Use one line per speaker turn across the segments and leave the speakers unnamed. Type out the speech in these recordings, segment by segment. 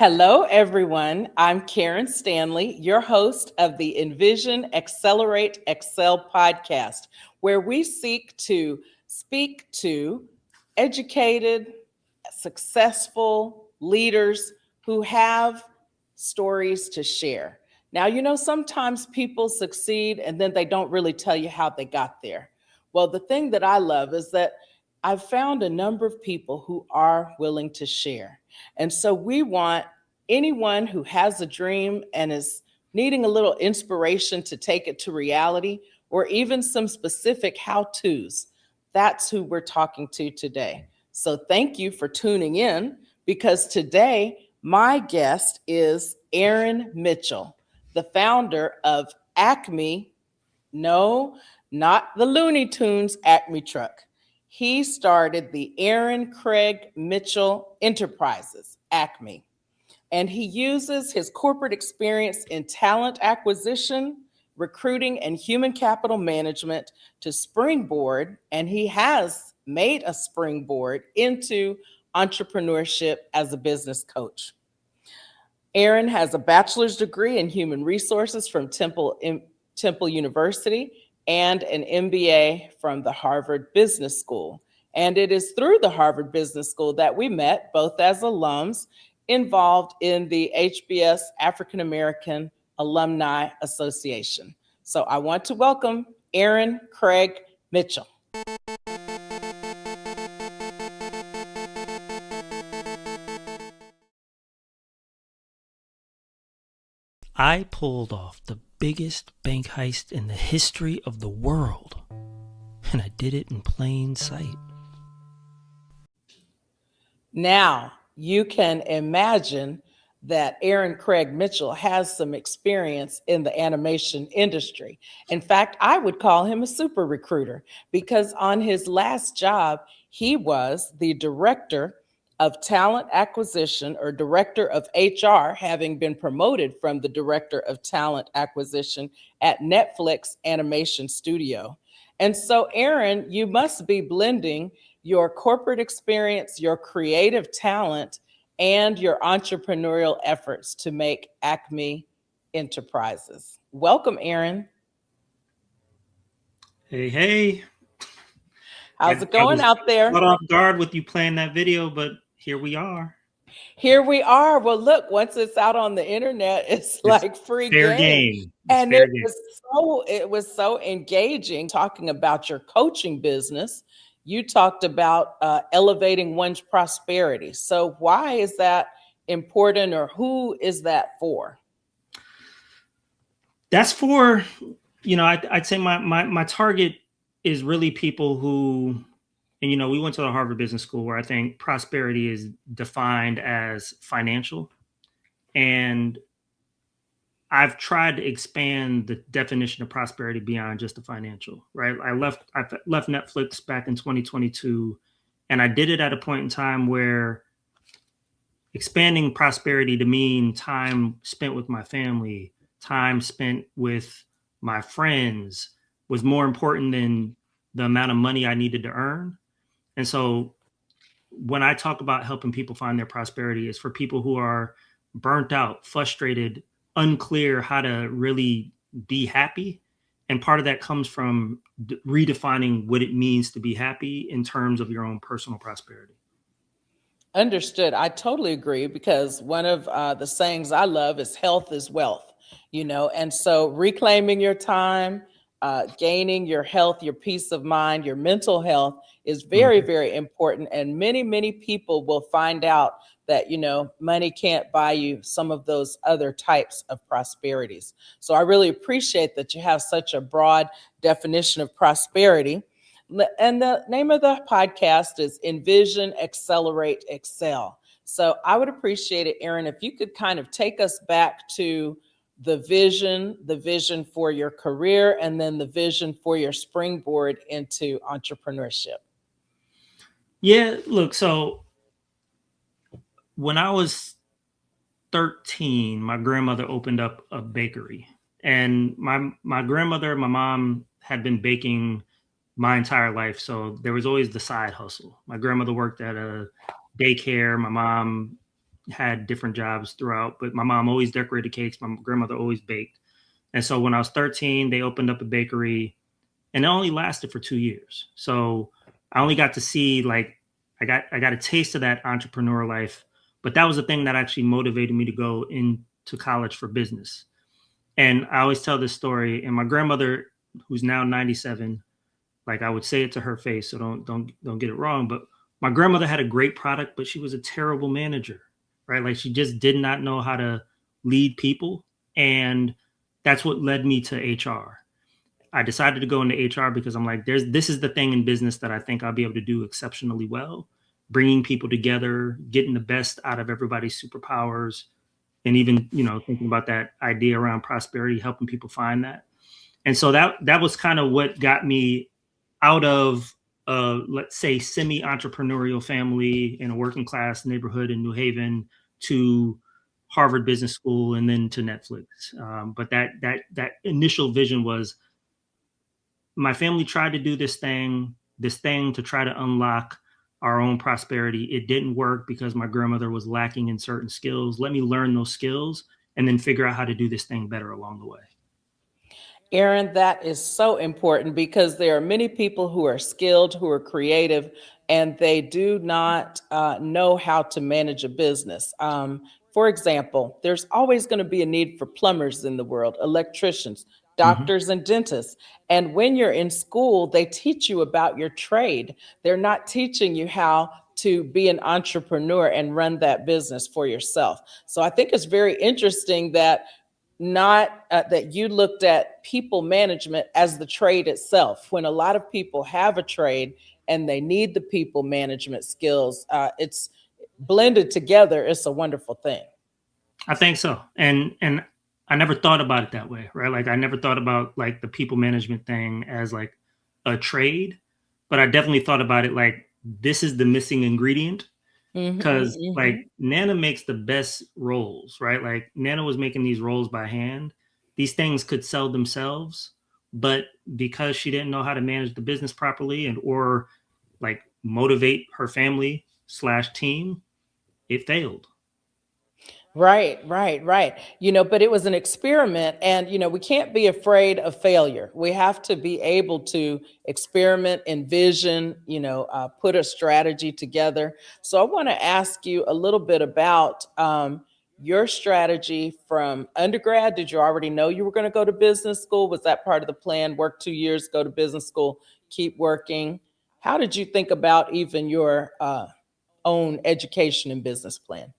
Hello, everyone. I'm Karen Stanley, your host of the Envision.Accelerate.Excel Podcast, where we seek to speak to educated, successful leaders who have stories to share. Now, sometimes people succeed and then they don't really tell you how they got there. Well, the thing that I love is that I've found a number of people who are willing to share. And so we want anyone who has a dream and is needing a little inspiration to take it to reality, or even some specific how-tos. That's who we're talking to today. So thank you for tuning in, because today my guest is Aaron Mitchell, the founder of Acme. No, not the Looney Tunes Acme truck. He started the Aaron Craig Mitchell Enterprises, Acme, and he uses his corporate experience in talent acquisition, recruiting, and human capital management to springboard, and he has made a springboard into entrepreneurship as a business coach. Aaron has a bachelor's degree in human resources from Temple University and an MBA from the Harvard Business School. And it is through the Harvard Business School that we met, both as alums involved in the HBS African American Alumni Association. So I want to welcome Aaron Craig Mitchell.
I pulled off the biggest bank heist in the history of the world, and I did it in plain sight.
Now, you can imagine that Aaron Craig Mitchell has some experience in the animation industry. In fact, I would call him a super recruiter, because on his last job, he was the director of talent acquisition, or director of HR, having been promoted from the director of talent acquisition at Netflix Animation Studio. And so, Aaron, you must be blending your corporate experience, your creative talent, and your entrepreneurial efforts to make Acme Enterprises. Welcome, Aaron.
Hey.
How's it going out there?
Caught off guard with you playing that video, but here we are.
Here we are. Well, look, once it's out on the internet, it's like free game. And it was so engaging, talking about your coaching business. You talked about elevating one's prosperity. So why is that important, or who is that for?
That's for, I'd say my target is really people who, and we went to the Harvard Business School, where I think prosperity is defined as financial. And I've tried to expand the definition of prosperity beyond just the financial, right? I left Netflix back in 2022, and I did it at a point in time where expanding prosperity to mean time spent with my family, time spent with my friends, was more important than the amount of money I needed to earn. And so when I talk about helping people find their prosperity, it's for people who are burnt out, frustrated, unclear how to really be happy. And part of that comes from redefining what it means to be happy in terms of your own personal prosperity.
Understood. I totally agree, because one of the sayings I love is health is wealth, and so reclaiming your time, gaining your health, your peace of mind, your mental health is very, very important. And many, many people will find out that, money can't buy you some of those other types of prosperities. So I really appreciate that you have such a broad definition of prosperity. And the name of the podcast is Envision.Accelerate.Excel. So I would appreciate it, Aaron, if you could kind of take us back to the vision for your career, and then the vision for your springboard into entrepreneurship.
Yeah, look, so when I was 13, my grandmother opened up a bakery, and my grandmother and my mom had been baking my entire life. So there was always the side hustle. My grandmother worked at a daycare. My mom, had different jobs throughout, but my mom always decorated cakes. My grandmother always baked. And so when I was 13, they opened up a bakery, and it only lasted for 2 years. So I only got to see, like, I got a taste of that entrepreneurial life, but that was the thing that actually motivated me to go into college for business. And I always tell this story, and my grandmother, who's now 97, like, I would say it to her face, so don't get it wrong, but my grandmother had a great product, but she was a terrible manager, right? Like, she just did not know how to lead people, and that's what led me to HR. I decided to go into HR because I'm like, this is the thing in business that I think I'll be able to do exceptionally well, bringing people together, getting the best out of everybody's superpowers, and even, thinking about that idea around prosperity, helping people find that. And so that was kind of what got me out of, let's say, semi-entrepreneurial family in a working class neighborhood in New Haven to Harvard Business School and then to Netflix. But that initial vision was, my family tried to do this thing to try to unlock our own prosperity. It didn't work because my grandmother was lacking in certain skills. Let me learn those skills and then figure out how to do this thing better along the way.
Aaron, that is so important because there are many people who are skilled, who are creative, and they do not know how to manage a business. For example, there's always going to be a need for plumbers in the world, electricians, doctors, and dentists. And when you're in school, they teach you about your trade. They're not teaching you how to be an entrepreneur and run that business for yourself. So I think it's very interesting that not that you looked at people management as the trade itself, when a lot of people have a trade and they need the people management skills. It's blended together. It's a wonderful thing.
I think so. And I never thought about it that way, right? Like, I never thought about, like, the people management thing as like a trade, but I definitely thought about it like, this is the missing ingredient. Because like, Nana makes the best rolls, right? Like, Nana was making these rolls by hand. These things could sell themselves, but because she didn't know how to manage the business properly or like motivate her family / team, it failed.
Right. But it was an experiment, and we can't be afraid of failure. We have to be able to experiment, envision, put a strategy together. So I want to ask you a little bit about your strategy from undergrad. Did you already know you were going to go to business school? Was that part of the plan? Work 2 years, go to business school, keep working. How did you think about even your own education and business plan?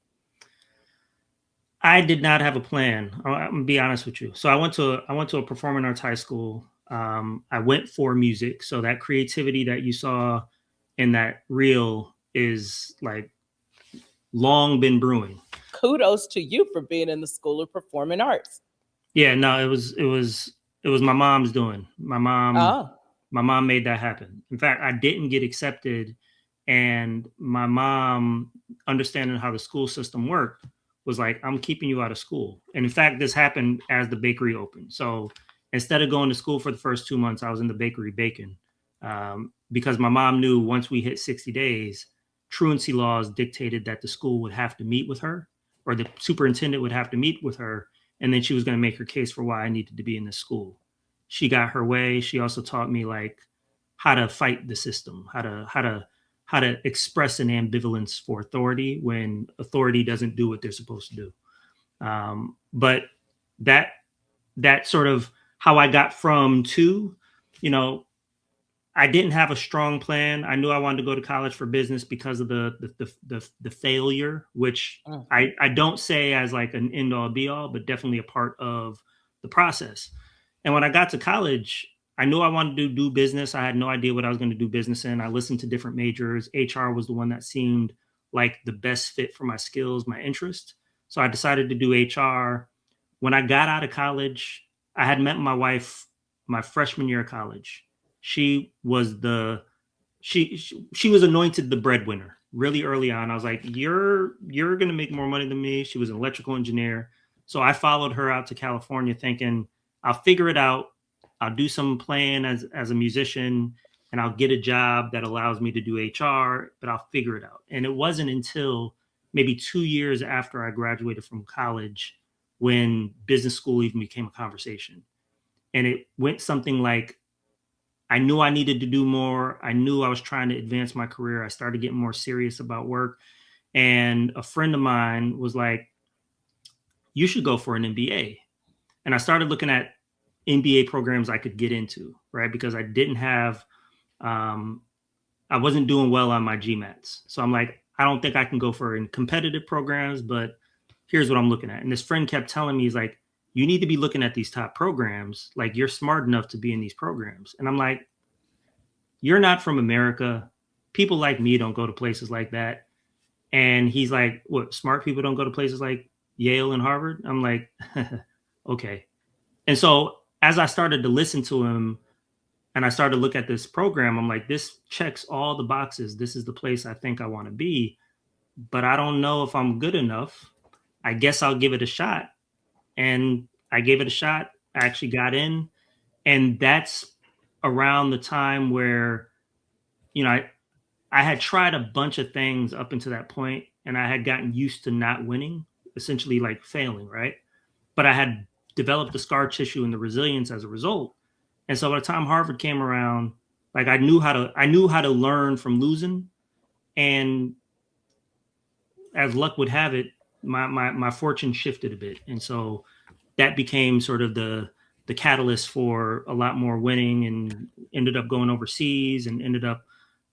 I did not have a plan. I'm gonna be honest with you. So I went to a performing arts high school. I went for music. So that creativity that you saw in that reel is like long been brewing.
Kudos to you for being in the School of Performing Arts.
Yeah, no, it was my mom's doing.
Oh,
My mom made that happen. In fact, I didn't get accepted, and my mom, understanding how the school system worked, was like, I'm keeping you out of school. And in fact, this happened as the bakery opened. So instead of going to school for the first 2 months, I was in the bakery baking, because my mom knew once we hit 60 days, truancy laws dictated that the school would have to meet with her, or the superintendent would have to meet with her, and then she was going to make her case for why I needed to be in this school. She got her way. She also taught me, like, how to fight the system, how to express an ambivalence for authority when authority doesn't do what they're supposed to do. But that sort of how I got from to, I didn't have a strong plan. I knew I wanted to go to college for business because of the failure, which I don't say as like an end all be all, but definitely a part of the process. And when I got to college, I knew I wanted to do business. I had no idea what I was going to do business in. I listened to different majors. HR was the one that seemed like the best fit for my skills, my interest. So I decided to do HR. When I got out of college, I had met my wife my freshman year of college. She was she was anointed the breadwinner really early on. I was like, you're going to make more money than me. She was an electrical engineer. So I followed her out to California thinking, I'll figure it out. I'll do some playing as a musician, and I'll get a job that allows me to do HR, but I'll figure it out. And it wasn't until maybe 2 years after I graduated from college when business school even became a conversation. And it went something like, I knew I needed to do more. I knew I was trying to advance my career. I started getting more serious about work. And a friend of mine was like, you should go for an MBA. And I started looking at MBA programs I could get into, right? Because I didn't have, I wasn't doing well on my GMATs. So I'm like, I don't think I can go for competitive programs, but here's what I'm looking at. And this friend kept telling me, he's like, you need to be looking at these top programs. Like, you're smart enough to be in these programs. And I'm like, you're not from America. People like me don't go to places like that. And he's like, what, smart people don't go to places like Yale and Harvard? I'm like, okay. And so as I started to listen to him and I started to look at this program, I'm like, this checks all the boxes. This is the place I think I want to be, but I don't know if I'm good enough. I guess I'll give it a shot. And I gave it a shot. I actually got in. And that's around the time where, you know, I had tried a bunch of things up until that point, and I had gotten used to not winning, essentially like failing, right? But I had developed the scar tissue and the resilience as a result. And so by the time Harvard came around, like I knew how to learn from losing. And as luck would have it, my fortune shifted a bit. And so that became sort of the catalyst for a lot more winning, and ended up going overseas and ended up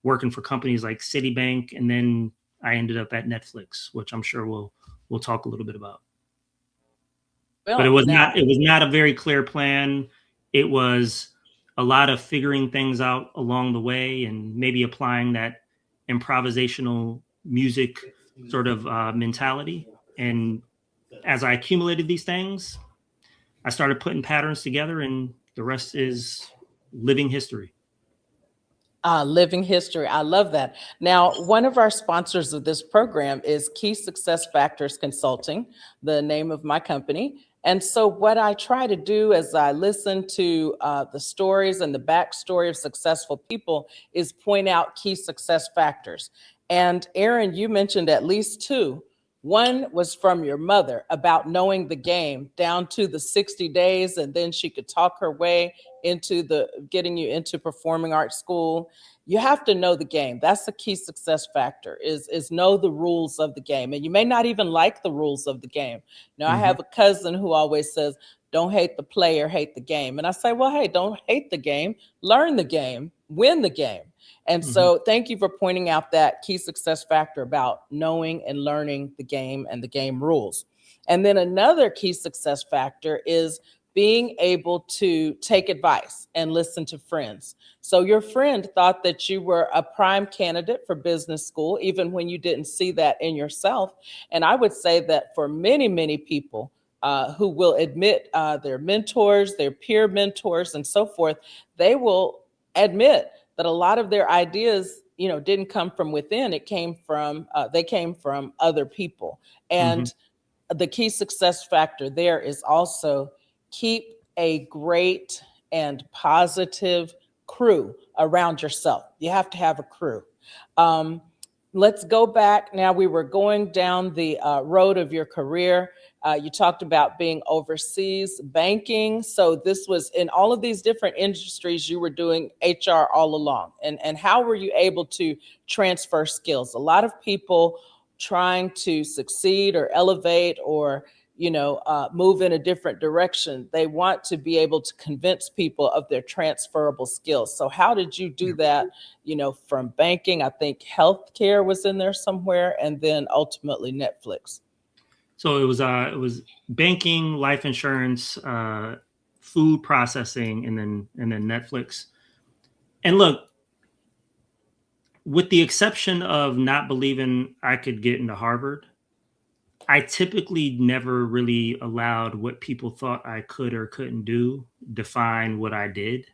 working for companies like Citibank. And then I ended up at Netflix, which I'm sure we'll talk a little bit about. But it was not a very clear plan. It was a lot of figuring things out along the way, and maybe applying that improvisational music sort of mentality. And as I accumulated these things, I started putting patterns together, and the rest is living history.
Living history. I love that. Now, one of our sponsors of this program is Key Success Factors Consulting, the name of my company. And so what I try to do as I listen to the stories and the backstory of successful people is point out key success factors. And Aaron, you mentioned at least two. One was from your mother about knowing the game down to the 60 days, and then she could talk her way into getting you into performing arts school. You have to know the game. That's the key success factor, is know the rules of the game. And you may not even like the rules of the game. Now, I have a cousin who always says, don't hate the player, hate the game. And I say, well, hey, don't hate the game, learn the game, win the game. And so thank you for pointing out that key success factor about knowing and learning the game and the game rules. And then another key success factor is being able to take advice and listen to friends. So your friend thought that you were a prime candidate for business school, even when you didn't see that in yourself. And I would say that for many, many people who will admit their mentors, their peer mentors, and so forth, they will admit that a lot of their ideas, didn't come from within. They came from other people. And the key success factor there is also keep a great and positive crew around yourself. You have to have a crew. Let's go back. Now, we were going down the road of your career. You talked about being overseas, banking. So this was in all of these different industries, you were doing HR all along. And how were you able to transfer skills? A lot of people trying to succeed or elevate or move in a different direction, they want to be able to convince people of their transferable skills. So how did you do that, from banking? I think healthcare was in there somewhere, and then ultimately Netflix.
So it was banking, life insurance, food processing, and then Netflix. And look, with the exception of not believing I could get into Harvard, I typically never really allowed what people thought I could or couldn't do define what I did.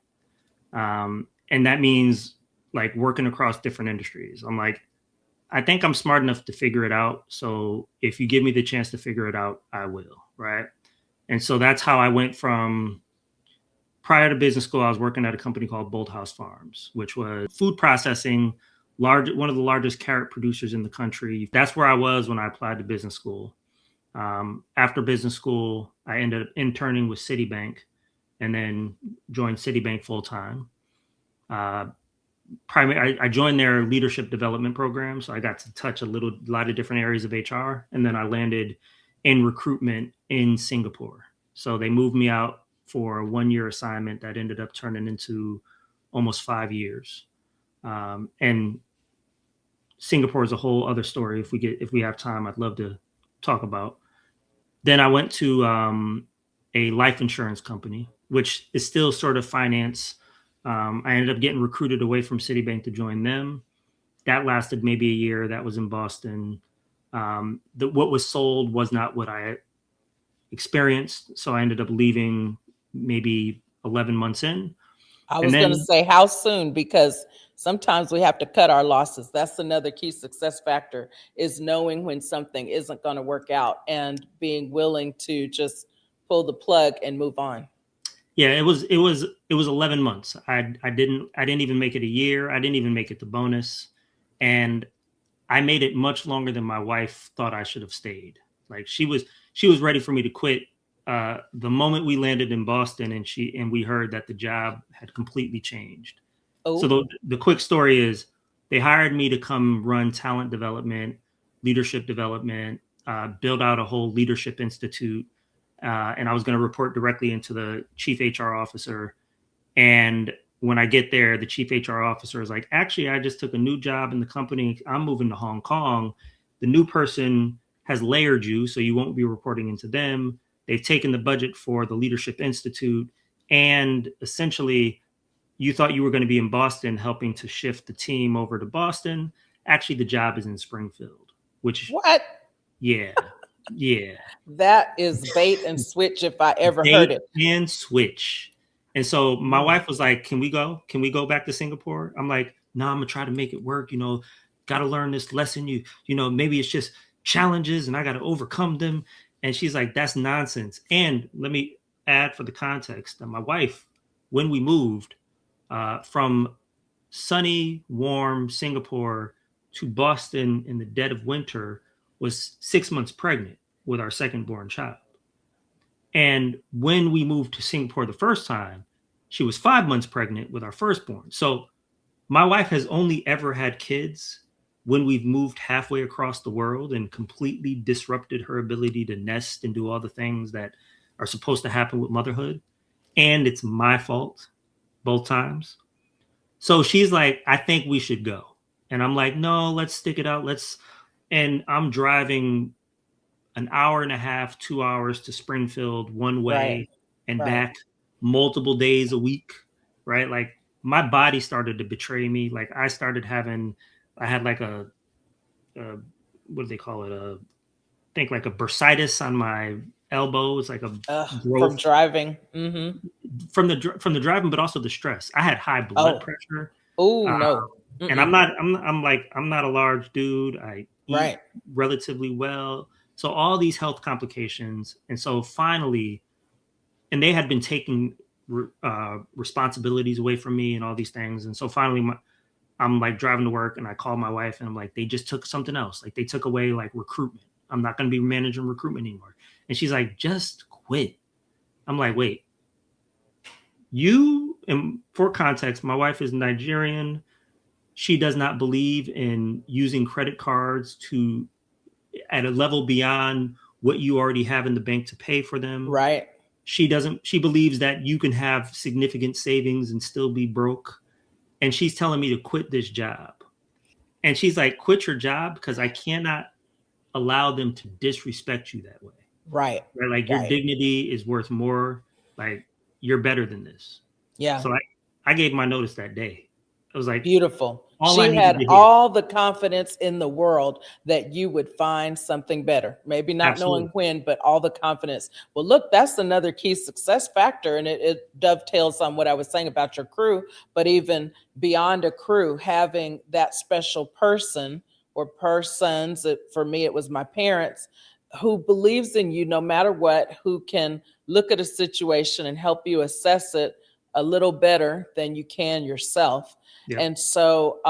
And that means like working across different industries. I'm like, I think I'm smart enough to figure it out. So if you give me the chance to figure it out, I will. Right. And so that's how I went from, prior to business school, I was working at a company called Bolthouse Farms, which was food processing, one of the largest carrot producers in the country. That's where I was when I applied to business school. After business school, I ended up interning with Citibank and then joined Citibank full time. I joined their leadership development program, so I got to touch a lot of different areas of HR, and then I landed in recruitment in Singapore. So they moved me out for a 1-year assignment that ended up turning into almost 5 years. And Singapore is a whole other story. If we have time, I'd love to talk about. Then I went to a life insurance company, which is still sort of finance. I ended up getting recruited away from Citibank to join them. That lasted maybe a year. That was in Boston. What was sold was not what I experienced. So I ended up leaving maybe 11 months in.
I was going to say how soon, because sometimes we have to cut our losses. That's another key success factor, is knowing when something isn't going to work out and being willing to just pull the plug and move on.
Yeah, it was 11 months. I didn't even make it a year. I didn't even make it to bonus. And I made it much longer than my wife thought I should have stayed. Like she was ready for me to quit the moment we landed in Boston, and we heard that the job had completely changed. Oh. So the quick story is they hired me to come run talent development, leadership development, build out a whole leadership institute. And I was going to report directly into the chief HR officer. And when I get there, the chief HR officer is like, actually, I just took a new job in the company. I'm moving to Hong Kong. The new person has layered you, so you won't be reporting into them. They've taken the budget for the Leadership Institute. And essentially, you thought you were going to be in Boston helping to shift the team over to Boston. Actually, the job is in Springfield, which...
What?
Yeah. Yeah.
That is bait and switch if I ever heard it.
Bait and switch. And so my wife was like, can we go back to Singapore? I'm like, no, I'm gonna try to make it work. Got to learn this lesson. Maybe it's just challenges and I got to overcome them. And she's like, that's nonsense. And let me add for the context that my wife, when we moved from sunny, warm Singapore to Boston in the dead of winter, was 6 months pregnant with our second born child. And when we moved to Singapore the first time, she was 5 months pregnant with our firstborn. So my wife has only ever had kids when we've moved halfway across the world and completely disrupted her ability to nest and do all the things that are supposed to happen with motherhood. And it's my fault both times. So she's like, I think we should go. And I'm like, no, let's stick it out. And I'm driving an hour and a half, 2 hours to Springfield one way and back multiple days a week, right? Like my body started to betray me. Like I had like a what do they call it? I think like a bursitis on my elbow. It's like a growth
from driving. Mm-hmm.
From the driving, but also the stress. I had high blood pressure.
Oh no.
And I'm not a large dude. I eat relatively well. So all these health complications. And so finally, and they had been taking responsibilities away from me and all these things. And so finally I'm like driving to work and I call my wife and I'm like, they just took something else. Like they took away like recruitment. I'm not going to be managing recruitment anymore. And she's like, just quit. I'm like, wait, and for context, my wife is Nigerian. She does not believe in using credit cards at a level beyond what you already have in the bank to pay for them.
Right.
She believes that you can have significant savings and still be broke. And she's telling me to quit this job. And she's like, quit your job because I cannot allow them to disrespect you that way.
Right.
Like your dignity is worth more. Like you're better than this.
Yeah.
So I gave my notice that day. It was like
beautiful. She had all the confidence in the world that you would find something better. Maybe not knowing when, but all the confidence. Well, look, that's another key success factor. And it dovetails on what I was saying about your crew, but even beyond a crew, having that special person or persons, for me, it was my parents, who believes in you no matter what, who can look at a situation and help you assess it a little better than you can yourself. Yeah. And so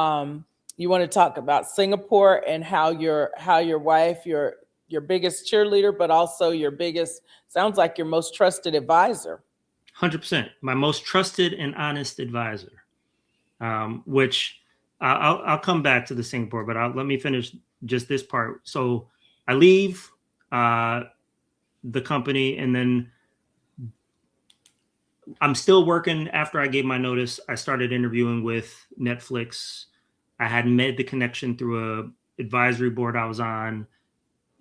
You want to talk about Singapore and how your wife, your biggest cheerleader, but also your biggest, sounds like your most trusted advisor.
100%. My most trusted and honest advisor, which I'll come back to the Singapore, but let me finish just this part. So I leave the company, and then I'm still working after I gave my notice. I started interviewing with Netflix. I had made the connection through a advisory board I was on.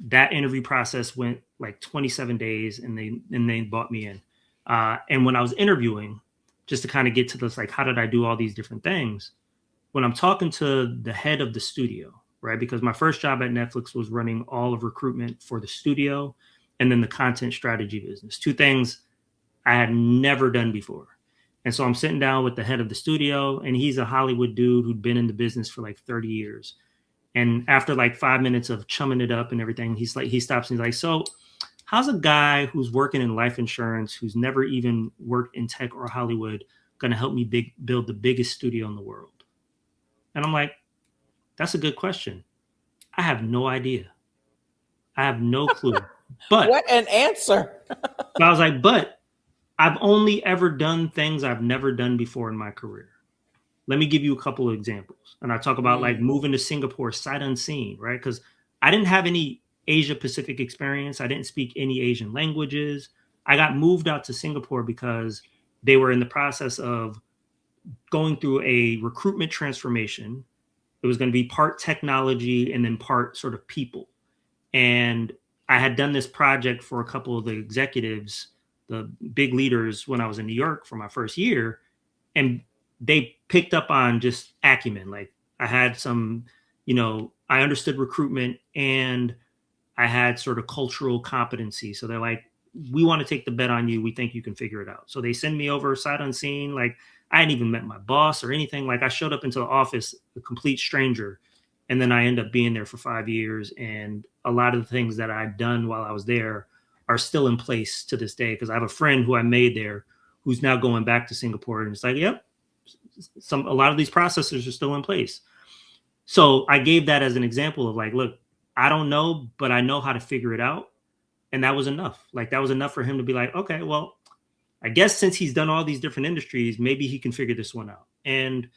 That interview process went like 27 days, and they brought me in. And when I was interviewing, just to kind of get to this, like, how did I do all these different things? When I'm talking to the head of the studio, right? Because my first job at Netflix was running all of recruitment for the studio and then the content strategy business. Two things I had never done before. And so I'm sitting down with the head of the studio, and he's a Hollywood dude who'd been in the business for like 30 years. And after like 5 minutes of chumming it up and everything, he stops and he's like, so how's a guy who's working in life insurance, who's never even worked in tech or Hollywood, going to help me build the biggest studio in the world? And I'm like, that's a good question. I have no idea. I have no clue. But
what an answer.
But I was like, but I've only ever done things I've never done before in my career. Let me give you a couple of examples. And I talk about like moving to Singapore sight unseen, right? Because I didn't have any Asia Pacific experience. I didn't speak any Asian languages. I got moved out to Singapore because they were in the process of going through a recruitment transformation. It was going to be part technology and then part sort of people. And I had done this project for a couple of the executives, the big leaders, when I was in New York for my first year. And they picked up on just acumen. Like I had some, I understood recruitment and I had sort of cultural competency. So they're like, we want to take the bet on you. We think you can figure it out. So they send me over sight unseen. Like I hadn't even met my boss or anything. Like I showed up into the office, a complete stranger. And then I end up being there for 5 years. And a lot of the things that I'd done while I was there are still in place to this day. Because I have a friend who I made there who's now going back to Singapore. And it's like, yep, a lot of these processes are still in place. So I gave that as an example of like, look, I don't know, but I know how to figure it out. And that was enough. Like that was enough for him to be like, okay, well, I guess since he's done all these different industries, maybe he can figure this one out. And,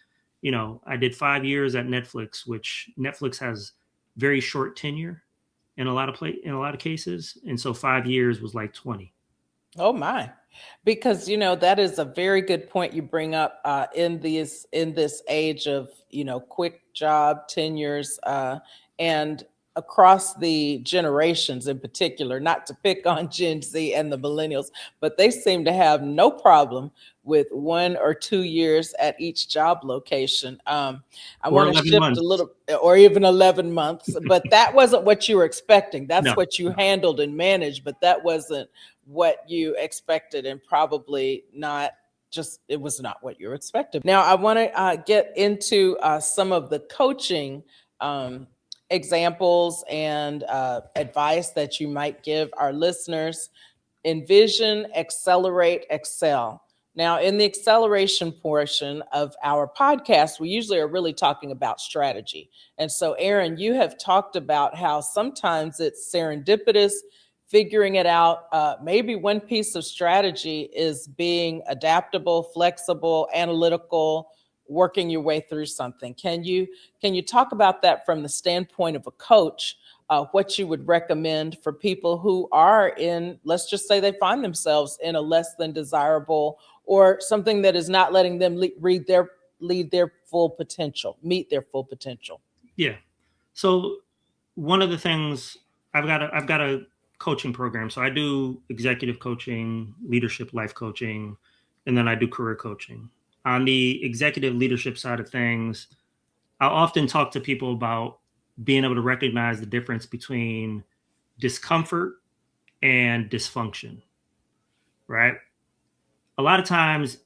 I did 5 years at Netflix, which Netflix has very short tenure in a lot of cases. And so 5 years was like 20.
Oh my. Because, that is a very good point you bring up in this age of, quick job tenures and across the generations in particular, not to pick on Gen Z and the millennials, but they seem to have no problem with 1 or 2 years at each job location. I want to shift
months.
a little, or even 11 months, but that wasn't what you were expecting. That's what you handled and managed, but that wasn't what you expected, and probably not just, it was not what you were expecting. Now, I want to get into some of the coaching examples and advice that you might give our listeners. Envision, Accelerate, Excel. Now, in the acceleration portion of our podcast, we usually are really talking about strategy. And so, Aaron, you have talked about how sometimes it's serendipitous, figuring it out. Maybe one piece of strategy is being adaptable, flexible, analytical, working your way through something. Can you talk about that from the standpoint of a coach? What you would recommend for people who are in, let's just say they find themselves in a less than desirable or something that is not letting them meet their full potential.
Yeah. So one of the things I've got a coaching program. So I do executive coaching, leadership, life coaching, and then I do career coaching. On the executive leadership side of things, I'll often talk to people about being able to recognize the difference between discomfort and dysfunction, right? A lot of times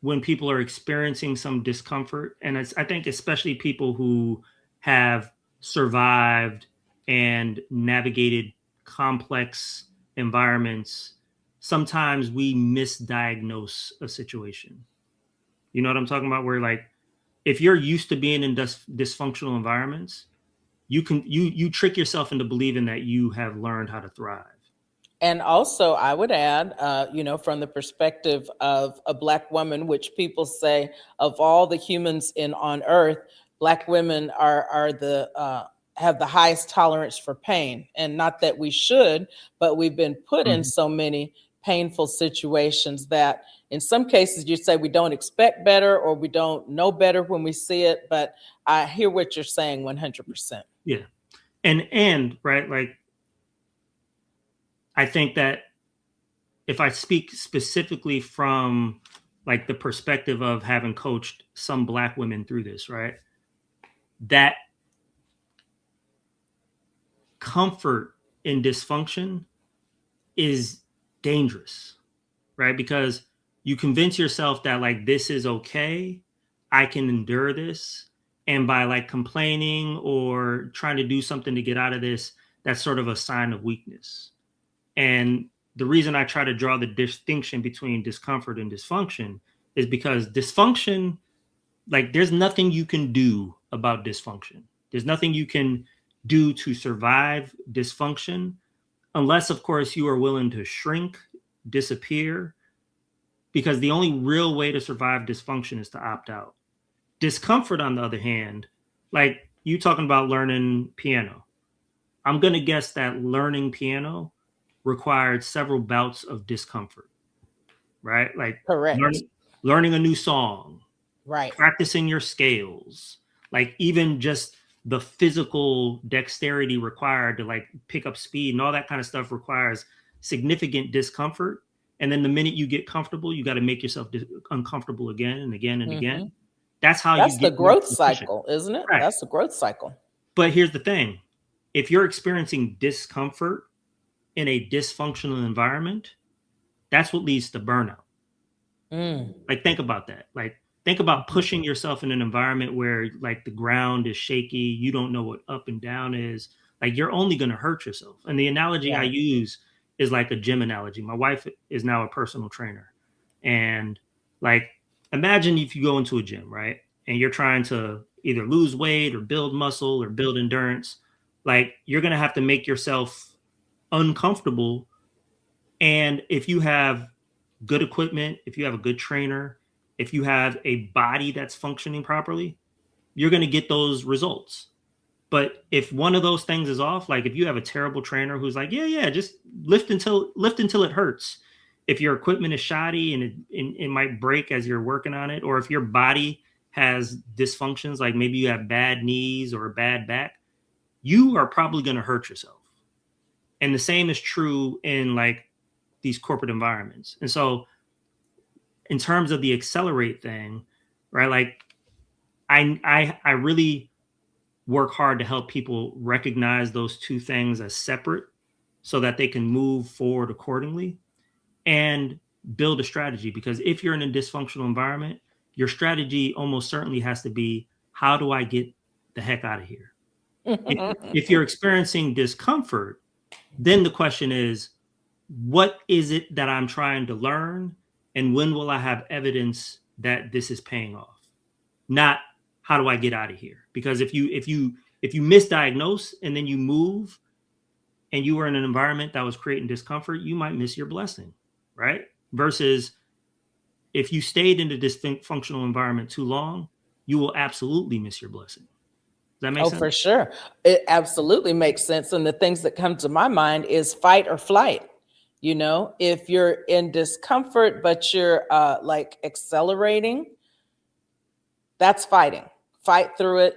when people are experiencing some discomfort, and I think especially people who have survived and navigated complex environments, sometimes we misdiagnose a situation. You know what I'm talking about? Where like, if you're used to being in dysfunctional environments, you trick yourself into believing that you have learned how to thrive.
And also, I would add, from the perspective of a Black woman, which people say of all the humans on Earth, Black women are the have the highest tolerance for pain. And not that we should, but we've been put in so many painful situations that in some cases you say we don't expect better or we don't know better when we see it. But I hear what you're saying 100%.
Yeah. And right, like, I think that if I speak specifically from like the perspective of having coached some Black women through this, right, that comfort in dysfunction is dangerous, right? Because you convince yourself that like, this is okay, I can endure this. And by like complaining or trying to do something to get out of this, that's sort of a sign of weakness. And the reason I try to draw the distinction between discomfort and dysfunction is because dysfunction, like, there's nothing you can do about dysfunction. There's nothing you can do to survive dysfunction, unless, of course, you are willing to shrink, disappear, because the only real way to survive dysfunction is to opt out. Discomfort, on the other hand, like you talking about learning piano, I'm going to guess that learning piano required several bouts of discomfort, right? Like
Correct.
learning a new song,
Right.
practicing your scales, like even just the physical dexterity required to like pick up speed and all that kind of stuff requires significant discomfort. And then the minute you get comfortable, you got to make yourself uncomfortable again and again and again. That's how
That's
you get
the growth cycle, isn't it?
Right.
That's the growth cycle.
But here's the thing. If you're experiencing discomfort in a dysfunctional environment, that's what leads to burnout. Like, think about that. Like, think about pushing yourself in an environment where like the ground is shaky, you don't know what up and down is. Like, you're only going to hurt yourself. And the analogy I use is like a gym analogy. My wife is now a personal trainer. And like, imagine if you go into a gym, right? And you're trying to either lose weight or build muscle or build endurance. Like, you're going to have to make yourself uncomfortable. And if you have good equipment, if you have a good trainer, if you have a body that's functioning properly, you're going to get those results. But if one of those things is off, like if you have a terrible trainer who's like, yeah, just lift until it hurts. If your equipment is shoddy and it might break as you're working on it, or if your body has dysfunctions, like maybe you have bad knees or a bad back, you are probably going to hurt yourself. And the same is true in like these corporate environments. And so in terms of the accelerate thing, right? Like I really work hard to help people recognize those two things as separate so that they can move forward accordingly and build a strategy. Because if you're in a dysfunctional environment, your strategy almost certainly has to be, how do I get the heck out of here? If you're experiencing discomfort, then the question is, what is it that I'm trying to learn? And when will I have evidence that this is paying off? Not, how do I get out of here? Because if you misdiagnose and then you move and you were in an environment that was creating discomfort, you might miss your blessing, right? Versus if you stayed in a dysfunctional environment too long, you will absolutely miss your blessing. Does that make sense?
Oh, for sure. It absolutely makes sense. And the things that come to my mind is fight or flight. You know, if you're in discomfort, but you're like accelerating, that's fighting. Fight through it,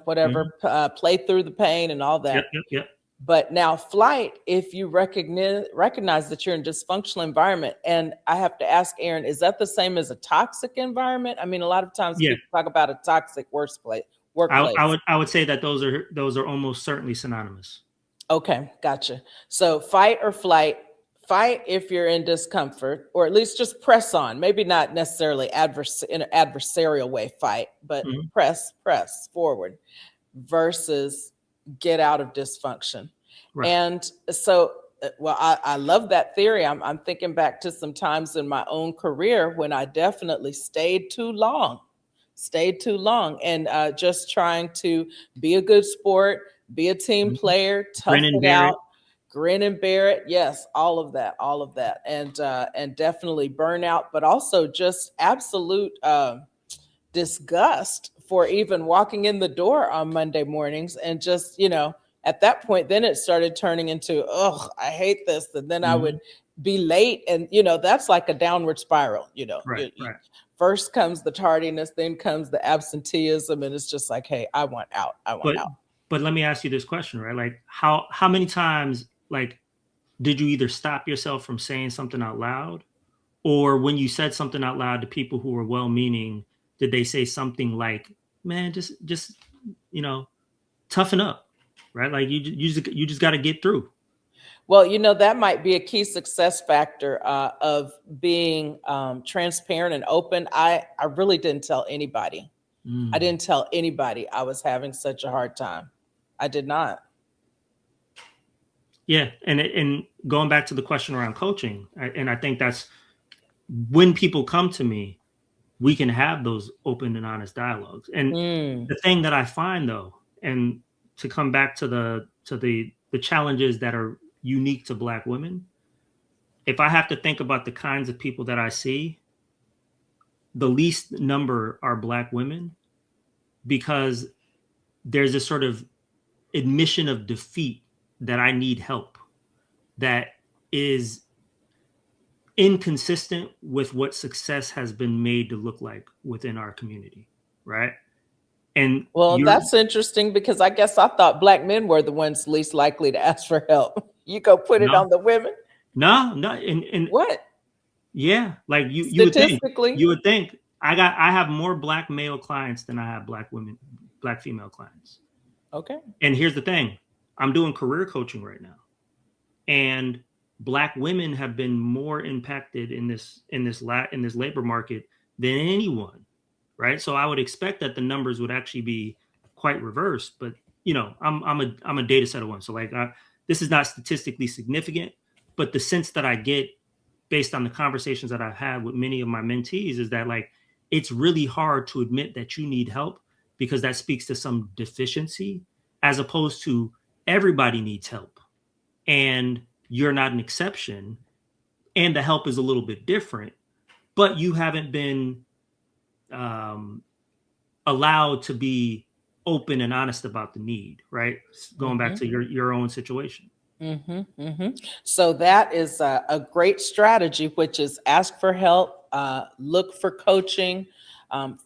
whatever, play through the pain and all that.
Yep.
But now flight, if you recognize that you're in a dysfunctional environment, and I have to ask Aaron, is that the same as a toxic environment? I mean, a lot of times people talk about a toxic workplace.
I would say that those are almost certainly synonymous.
Okay, gotcha. So fight or flight. Fight if you're in discomfort, or at least just press on. Maybe not necessarily in an adversarial way, fight, but press forward versus get out of dysfunction. Right. And so, I love that theory. I'm thinking back to some times in my own career when I definitely stayed too long stayed too long, and just trying to be a good sport, be a team
Mhm.
player, tough
Grin and
it
bear
out,
it.
grin and bear it. Yes, all of that, and definitely burnout, but also just absolute disgust for even walking in the door on Monday mornings, and just, at that point, then it started turning into, oh, I hate this. And then I would
Mhm.
be late. And, that's like a downward spiral.
Right, right.
First comes the tardiness, then comes the absenteeism. And it's just like, hey, I want out. I want
But
out.
but let me ask you this question, right? Like how many times like did you either stop yourself from saying something out loud, or when you said something out loud to people who were well-meaning, did they say something like, "Man, just you know, toughen up," right? Like you just got to get through.
Well, that might be a key success factor of being transparent and open. I really didn't tell anybody. I
Mm.
didn't tell anybody I was having such a hard time. I did not.
Yeah, and going back to the question around coaching, and I think that's when people come to me, we can have those open and honest dialogues. And
Mm.
the thing that I find though, and to come back to the challenges that are unique to Black women, if I have to think about the kinds of people that I see, the least number are Black women, because there's a sort of admission of defeat that I need help that is inconsistent with what success has been made to look like within our community, right? And
Well,
you're
that's interesting because I guess I thought Black men were the ones least likely to ask for help. You go put it
no,
on the women.
no, and
What?
yeah, like
Statistically?
you would think I have more Black male clients than I have Black female clients.
Okay.
And here's the thing, I'm doing career coaching right now, and Black women have been more impacted in this labor market than anyone, right? So I would expect that the numbers would actually be quite reversed, but I'm a data set of one, so like this is not statistically significant, but the sense that I get based on the conversations that I've had with many of my mentees is that like it's really hard to admit that you need help, because that speaks to some deficiency, as opposed to everybody needs help and you're not an exception, and the help is a little bit different, but you haven't been um, allowed to be open and honest about the need, right? Going back
Hmm.
to your own situation.
Hmm. Hmm. So that is a great strategy, which is ask for help, look for coaching,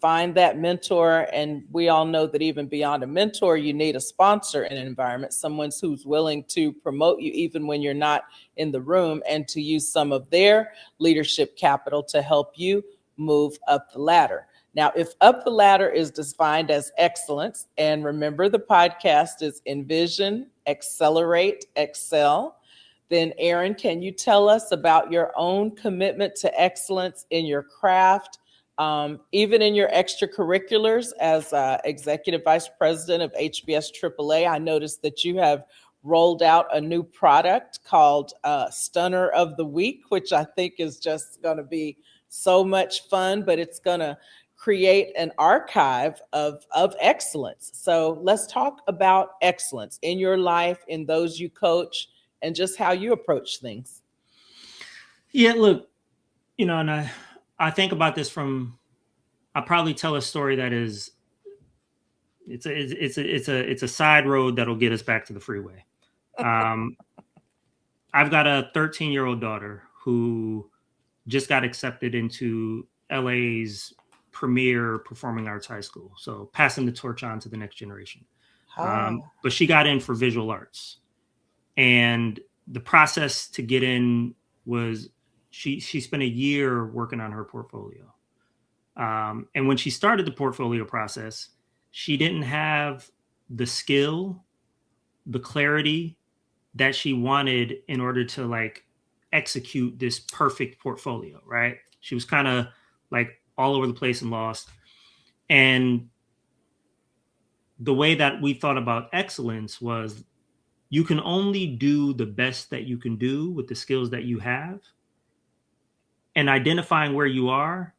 find that mentor. And we all know that even beyond a mentor, you need a sponsor in an environment, someone who's willing to promote you even when you're not in the room, and to use some of their leadership capital to help you move up the ladder. Now, if up the ladder is defined as excellence, and remember the podcast is Envision, Accelerate, Excel, then Aaron, can you tell us about your own commitment to excellence in your craft, even in your extracurriculars as Executive Vice President of HBS AAA? I noticed that you have rolled out a new product called Stunner of the Week, which I think is just going to be so much fun, but it's going to create an archive of excellence. So let's talk about excellence in your life, in those you coach, and just how you approach things.
Yeah, look, and I think about this from, I probably tell a story that is, it's a side road that'll get us back to the freeway. Um, I've got a 13-year-old daughter who just got accepted into LA's premier performing arts high school. So passing the torch on to the next generation.
Ah.
But she got in for visual arts, and the process to get in was she spent a year working on her portfolio. And when she started the portfolio process, she didn't have the skill, the clarity that she wanted in order to like execute this perfect portfolio, right? She was kind of like all over the place and lost. And the way that we thought about excellence was, you can only do the best that you can do with the skills that you have, and identifying where you are,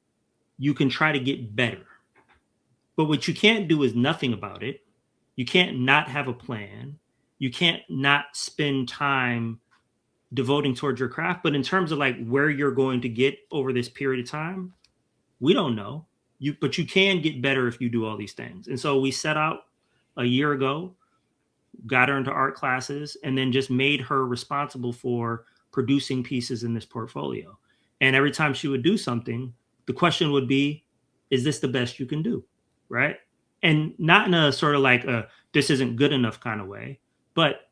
you can try to get better. But what you can't do is nothing about it. You can't not have a plan. You can't not spend time devoting towards your craft. But in terms of like where you're going to get over this period of time, we don't know. But you can get better if you do all these things. And so we set out a year ago, got her into art classes, and then just made her responsible for producing pieces in this portfolio. And every time she would do something, the question would be, is this the best you can do? Right. And not in a sort of like a this isn't good enough kind of way, but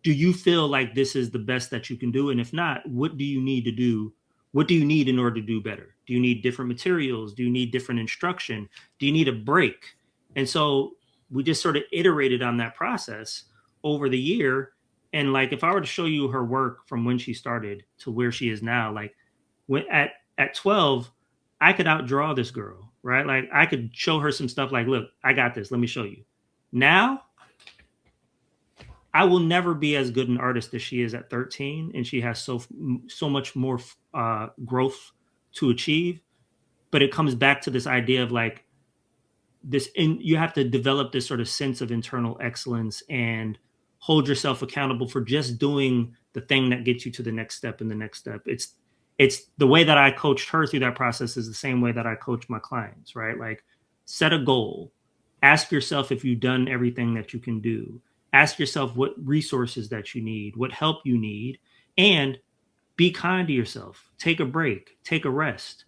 do you feel like this is the best that you can do? And if not, what do you need to do? What do you need in order to do better? Do you need different materials? Do you need different instruction? Do you need a break? And so we just sort of iterated on that process over the year. And like, if I were to show you her work from when she started to where she is now, like when at 12, I could outdraw this girl, right? Like I could show her some stuff like, look, I got this. Let me show you. Now I will never be as good an artist as she is at 13, and she has so much more growth to achieve. But it comes back to this idea of like you have to develop this sort of sense of internal excellence and hold yourself accountable for just doing the thing that gets you to the next step and the next step. It's the way that I coached her through that process is the same way that I coach my clients, right? Like set a goal, ask yourself if you've done everything that you can do. Ask yourself what resources that you need, what help you need, and be kind to yourself. Take a break, take a rest,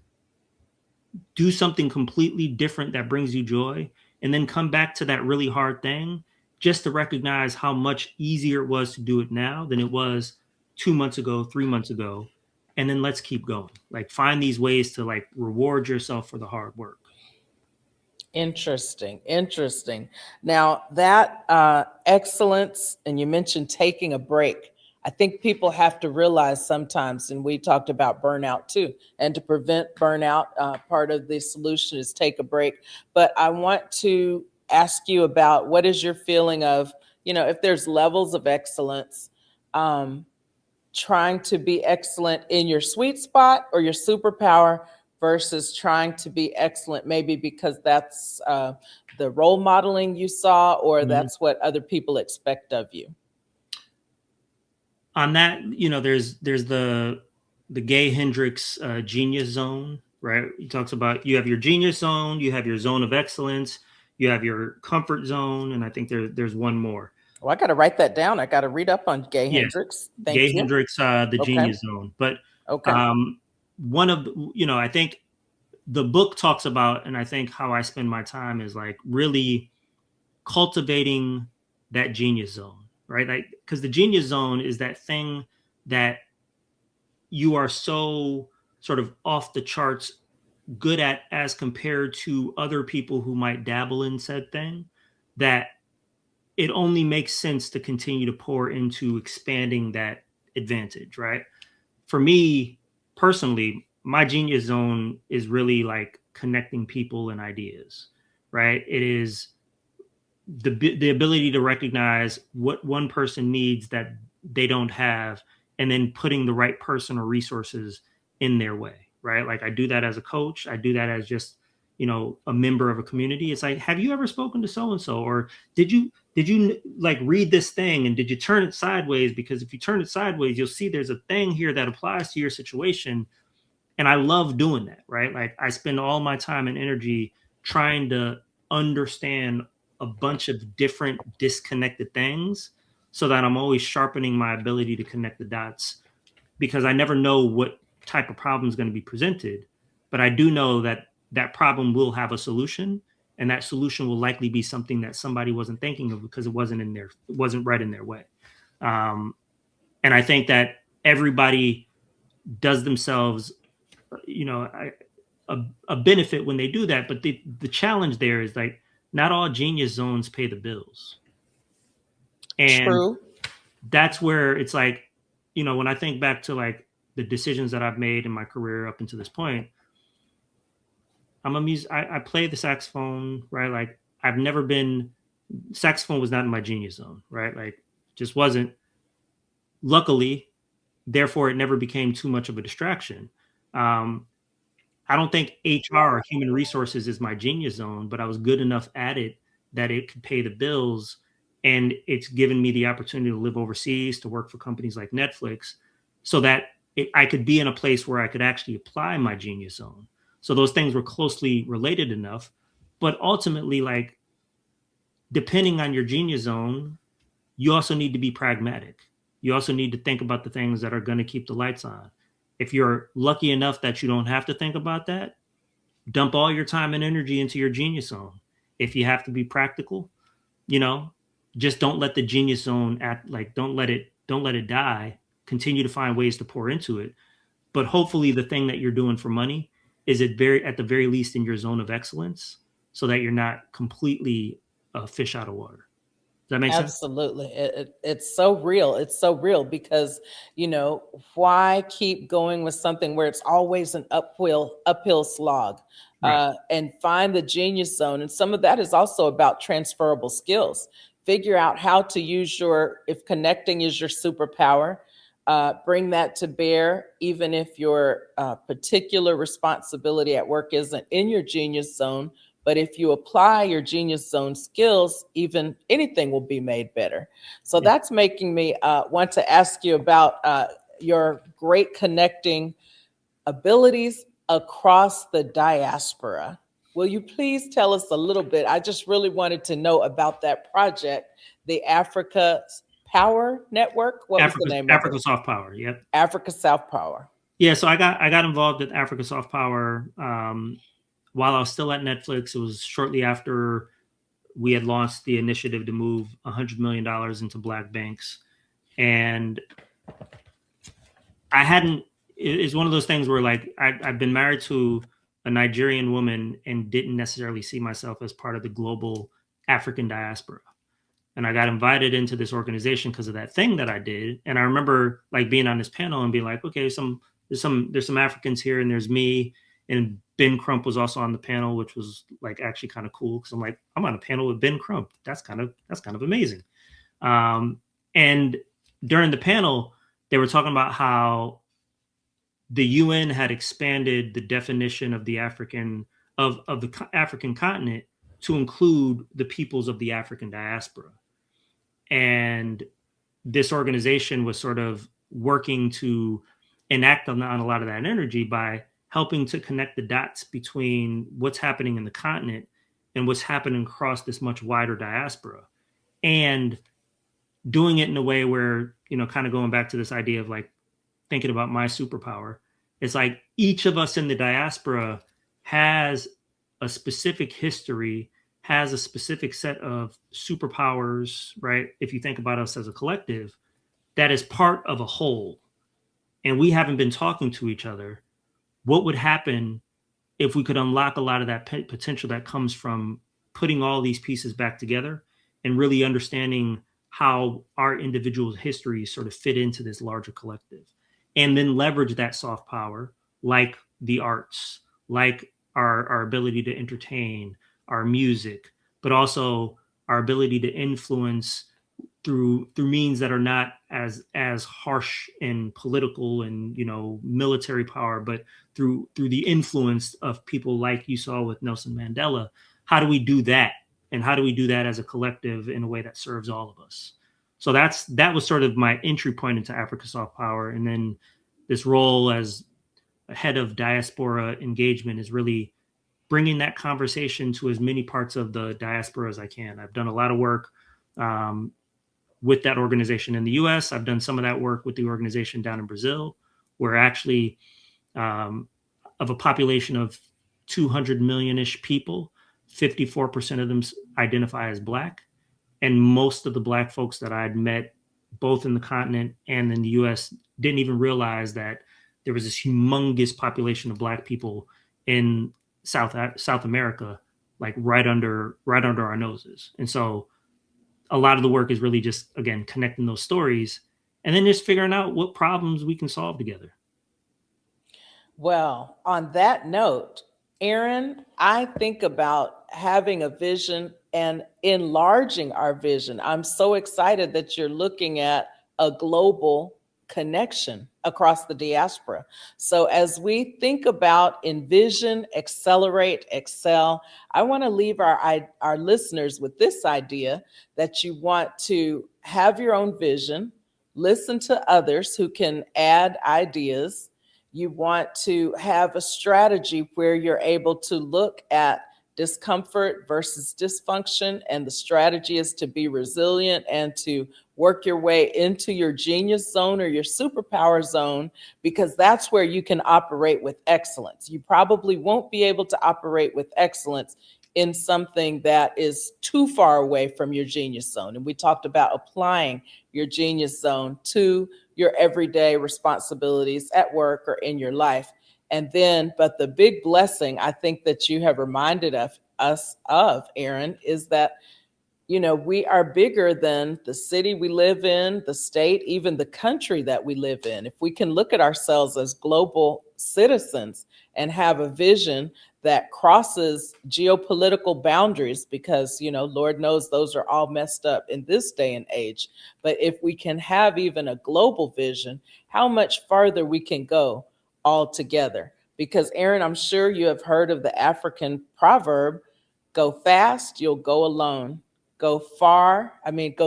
do something completely different that brings you joy, and then come back to that really hard thing just to recognize how much easier it was to do it now than it was 2 months ago, 3 months ago. And then let's keep going. Like find these ways to like reward yourself for the hard work.
Interesting. Now that excellence, and you mentioned taking a break. I think people have to realize sometimes, and we talked about burnout too, and to prevent burnout, part of the solution is take a break. But I want to ask you about what is your feeling of, if there's levels of excellence, trying to be excellent in your sweet spot or your superpower versus trying to be excellent, maybe because that's the role modeling you saw, or that's what other people expect of you.
On that, there's the Gay Hendricks genius zone, right? He talks about you have your genius zone, you have your zone of excellence, you have your comfort zone, and I think there's one more.
Well, I got to write that down. I got to read up on Gay Hendricks. Thank you.
Hendricks, the genius zone. But one of I think the book talks about, and I think how I spend my time is like really cultivating that genius zone, right? Like, because the genius zone is that thing that you are so sort of off the charts good at as compared to other people who might dabble in said thing, that it only makes sense to continue to pour into expanding that advantage, right? For me personally, my genius zone is really like connecting people and ideas, right? It is the ability to recognize what one person needs that they don't have, and then putting the right person or resources in their way, right? Like I do that as a coach. I do that as just, a member of a community. It's like, have you ever spoken to so-and-so? Or did you like read this thing and did you turn it sideways? Because if you turn it sideways, you'll see there's a thing here that applies to your situation. And I love doing that, right? Like I spend all my time and energy trying to understand a bunch of different disconnected things so that I'm always sharpening my ability to connect the dots, because I never know what type of problem is going to be presented, but I do know that that problem will have a solution, and that solution will likely be something that somebody wasn't thinking of because it wasn't right in their way. And I think that everybody does themselves, a benefit when they do that. But the challenge there is like, not all genius zones pay the bills. And
True.
That's where it's like, when I think back to like the decisions that I've made in my career up until this point, I play the saxophone, right? Like saxophone was not in my genius zone, right? Like just wasn't. Luckily, therefore it never became too much of a distraction. I don't think HR or human resources is my genius zone, but I was good enough at it that it could pay the bills. And it's given me the opportunity to live overseas, to work for companies like Netflix, so that I could be in a place where I could actually apply my genius zone. So those things were closely related enough. But ultimately, like, depending on your genius zone, you also need to be pragmatic. You also need to think about the things that are going to keep the lights on. If you're lucky enough that you don't have to think about that, dump all your time and energy into your genius zone. If you have to be practical, you know, just don't let the genius zone act like, don't let it die. Continue to find ways to pour into it. But hopefully the thing that you're doing for money is at the very least in your zone of excellence, so that you're not completely a fish out of water. Does that make sense?
Absolutely. It's so real. It's so real because, why keep going with something where it's always an uphill slog?
Right.
And find the genius zone. And some of that is also about transferable skills. Figure out how to use if connecting is your superpower, bring that to bear, even if your particular responsibility at work isn't in your genius zone. But if you apply your genius zone skills, even anything will be made better. So
Yeah.
that's making me want to ask you about your great connecting abilities across the diaspora. Will you please tell us a little bit? I just really wanted to know about that project, the Africa Power Network. What was the name of
Africa
it?
Soft Power. Yep.
Africa South Power.
Yeah. So I got involved with Africa Soft Power while I was still at Netflix. It was shortly after we had launched the initiative to move $100 million into Black banks. And it's one of those things where, like, I've been married to a Nigerian woman and didn't necessarily see myself as part of the global African diaspora. And I got invited into this organization because of that thing that I did. And I remember, like, being on this panel and being like, okay, there's some Africans here, and there's me, and Ben Crump was also on the panel, which was, like, actually kind of cool, because I'm like, I'm on a panel with Ben Crump. That's kind of amazing. And during the panel, they were talking about how the UN had expanded the definition of the African continent to include the peoples of the African diaspora. And this organization was sort of working to enact on a lot of that energy by helping to connect the dots between what's happening in the continent and what's happening across this much wider diaspora, and doing it in a way where, kind of going back to this idea of, like, thinking about my superpower. It's like each of us in the diaspora has a specific history, has a specific set of superpowers, right? If you think about us as a collective, that is part of a whole. And we haven't been talking to each other. What would happen if we could unlock a lot of that potential that comes from putting all these pieces back together and really understanding how our individual histories sort of fit into this larger collective, and then leverage that soft power, like the arts, like our ability to entertain, our music, but also our ability to influence through means that are not as harsh and political and, military power, but through the influence of people like you saw with Nelson Mandela. How do we do that? And how do we do that as a collective in a way that serves all of us? So that was sort of my entry point into Africa Soft Power. And then this role as head of diaspora engagement is really bringing that conversation to as many parts of the diaspora as I can. I've done a lot of work with that organization in the US. I've done some of that work with the organization down in Brazil, where actually of a population of 200 million-ish people, 54% of them identify as Black. And most of the Black folks that I'd met, both in the continent and in the US, didn't even realize that there was this humongous population of Black people in South America, like right under our noses. And so a lot of the work is really just, again, connecting those stories and then just figuring out what problems we can solve together.
Well, on that note, Aaron, I think about having a vision and enlarging our vision. I'm so excited that you're looking at a global connection across the diaspora. So as we think about Envision, Accelerate, Excel, I want to leave our listeners with this idea that you want to have your own vision, listen to others who can add ideas. You want to have a strategy where you're able to look at discomfort versus dysfunction, and the strategy is to be resilient and to work your way into your genius zone or your superpower zone, because that's where you can operate with excellence. You probably won't be able to operate with excellence in something that is too far away from your genius zone. And we talked about applying your genius zone to your everyday responsibilities at work or in your life. And then, but the big blessing I think that you have reminded us of, Aaron, is that, we are bigger than the city we live in, the state, even the country that we live in. If we can look at ourselves as global citizens and have a vision that crosses geopolitical boundaries, because, Lord knows those are all messed up in this day and age. But if we can have even a global vision, how much farther we can go all together. Because, Aaron, I'm sure you have heard of the African proverb, go fast, you'll go alone. Go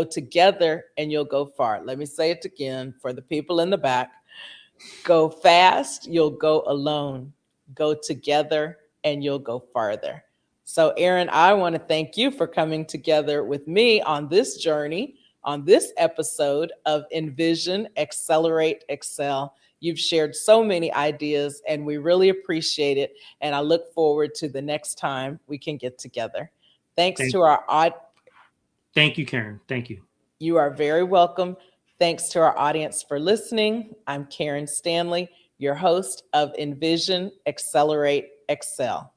together and you'll go far. Let me say it again for the people in the back. Go fast, you'll go alone. Go together and you'll go farther. So, Aaron, I want to thank you for coming together with me on this journey, on this episode of Envision, Accelerate, Excel. You've shared so many ideas and we really appreciate it. And I look forward to the next time we can get together. Thank
you, Karen. Thank you.
You are very welcome. Thanks to our audience for listening. I'm Karen Stanley, your host of Envision, Accelerate, Excel.